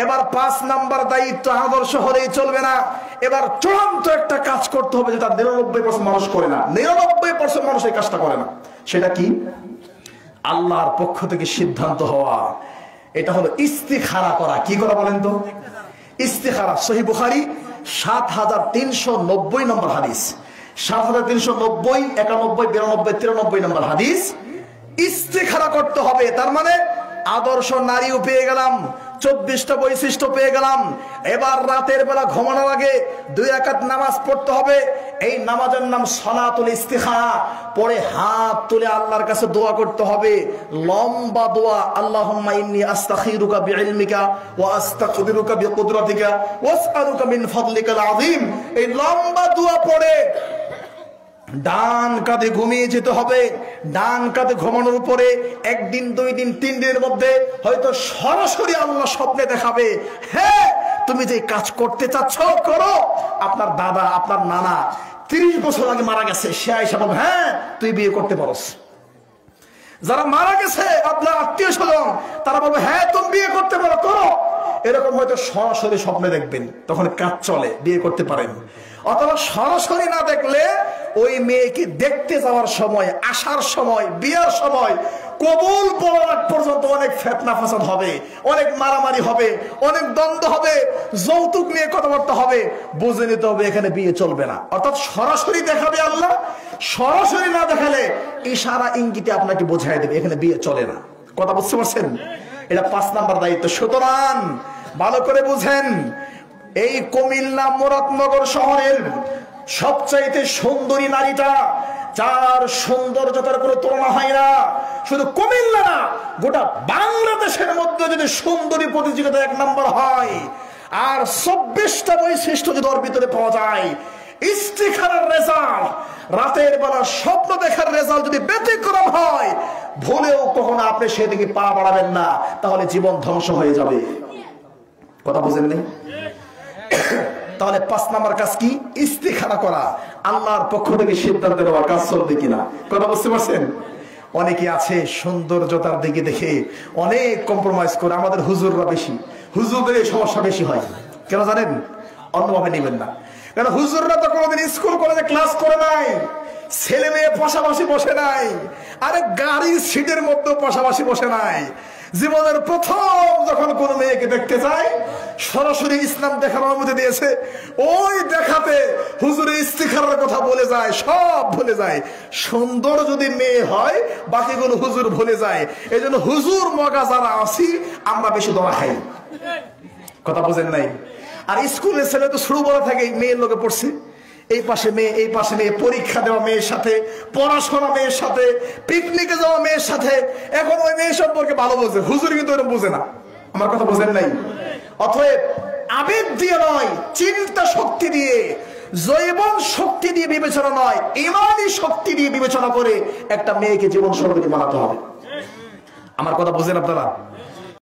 এবার 5 নাম্বার দায়িত্ব আদর্শ হলেই চলবে না, এবার চূড়ান্ত একটা কাজ করতে হবে যেটা 99% মানুষ করে না। 99% মানুষ এই কাজটা করে না। সেটা কি? আল্লাহর পক্ষ থেকে সিদ্ধান্ত হওয়া। এটা হলো ইস্তিখারা করা। কি করা বলেন তো? ইস্তিখারা। সহিহ বুখারী 7390 নম্বর হাদিস, 7390, 91, 92, 93 নম্বর হাদিস। ইস্তিখারা করতে হবে। তার মানে আদর্শ নারীও পেয়ে গেলাম, 24টা বৈশিষ্ট্য পেয়ে গেলাম। এবার রাতের বেলা ঘুমানোর আগে 2 রাকাত নামাজ পড়তে হবে। এই নামাজের নাম সালাতুল ইস্তিখারা। পরে হাত তুলে আল্লাহর কাছে দোয়া করতে হবে, লম্বা দোয়া। আল্লাহুম্মা ইন্নী আস্তাখিরুকা বিইলমিকা ওয়া আস্তাকদিরুকা বিকুদরাতিকা ওয়াসআলুকা মিন ফাদলিকাল আযীম। এই লম্বা দোয়া পড়ে ডান কাঁধে ঘুমিয়ে যেতে হবে। ডান কাঁধে ঘুমানোর উপরে 1 দিন 2 দিন 3 দিনের মধ্যে হয়তো সরাসরি আল্লাহ স্বপ্নে দেখাবে, হ্যাঁ তুমি যে কাজ করতে চাচ্ছ করো। আপনার দাদা, আপনার নানা 30 বছর আগে মারা গেছে, সে আয়েশা বলবে হ্যাঁ তুই বিয়ে করতে পারোস। যারা মারা গেছে আপনার আত্মীয় স্বজন, তারা বলবে হ্যাঁ তুমি বিয়ে করতে পারো, করো। এরকম হয়তো সরাসরি স্বপ্নে দেখবেন, তখন কাজ চলে, বিয়ে করতে পারেন। অথবা সরাসরি না দেখলে ওই মেয়েকে দেখতে যাওয়ার সময়, আসার সময়, বিয়ের সময়, কবুল পড়ার আগ পর্যন্ত অনেক ফিতনা ফাসাদ হবে, অনেক মারামারি হবে, অনেক দ্বন্দ্ব হবে, যৌতুক নিয়ে কথাবার্তা হবে। বুঝে নিতে হবে এখানে বিয়ে চলবে না। অর্থাৎ সরাসরি দেখাবে আল্লাহ, সরাসরি না দেখালে ইশারা ইঙ্গিতে আপনাকে বোঝাই দেবে এখানে বিয়ে চলে না। কথা বুঝতে পারছেন? এটা 5 নাম্বার দায়িত্ব। সুতরাং ভালো করে বুঝেন, এই কুমিল্লা মুরাদনগর শহরের সবচাইতে সুন্দরী নারীটা, যার সৌন্দর্যতার কোনো তুলনা হয় না, শুধু কুমিল্লা না গোটা বাংলাদেশের মধ্যে যদি সুন্দরী প্রতিযোগিতা 1 নম্বর হয়, আর 24টা বৈশিষ্ট্য যদি ওর ভিতরে পাওয়া যায়, ইস্তিখারার রেজাল্ট, রাতের বেলা স্বপ্ন দেখার রেজাল্ট যদি ব্যতিক্রম হয়, ভুলেও কখনো আপনি সেদিকে পা বাড়াবেন না, তাহলে জীবন ধ্বংস হয়ে যাবে। কথা বুঝেন নি? তাহলে 5 নাম্বার কাজ কি? ইস্তিখারা করা, আল্লাহর পক্ষ থেকে সিদ্ধান্ত নেওয়া কাজ চলবে কিনা। কথা বুঝতে পারছেন? অনেকে আছে সৌন্দর্যতার দিকে দেখে অনেক কম্প্রোমাইজ করে। আমাদের হুজুররা বেশি, হুজুরদের এই সমস্যা বেশি হয়। কেন জানেন? অন্যভাবে নেবেন না, কারণ হুজুররা তো কোনোদিন স্কুল কলেজে ক্লাস করে নাই, ছেলে মেয়ে পাশাপাশি বসে নাই, আরে গাড়ির সিটের মধ্যে পাশাপাশি বসে নাই। জীবনের প্রথম যখন কোন মেয়েকে দেখতে যায়, সরাসরি ইসলাম দেখার অনুমতি দিয়েছে, ওই দেখাতে হুজুরের ইস্তিখারার কথা বলে যায়, সব ভুলে যায়। সুন্দর যদি মেয়ে হয় বাকিগুলো হুজুর ভুলে যায়। এই জন্য হুজুর মগা যারা আছি আমরা বেশি দোয়া খাই। কথা বোঝেন নাই? আর স্কুলের ছেলে তো শুরু বলা থাকে মেয়ের লোকে পড়ছে, এই পাশে মেয়ে, এই পাশে মেয়ে, পরীক্ষা দেওয়া মেয়ের সাথে, পড়াশোনা মেয়ের সাথে, পিকনিকে যাওয়া মেয়ের সাথে। এখন ওই মেয়ে সম্পর্কে ভালো বোঝে, হুজুর কিন্তু ওরকম বোঝে না। আমার কথা বোঝেন নাই? অতএব আবেগ দিয়ে নয়, চিন্তা শক্তি দিয়ে, জৈবন শক্তি দিয়ে বিবেচনা নয়, ইমানি শক্তি দিয়ে বিবেচনা করে একটা মেয়েকে জীবন সঙ্গী বানাতে হবে। আমার কথা বোঝেন আপনারা?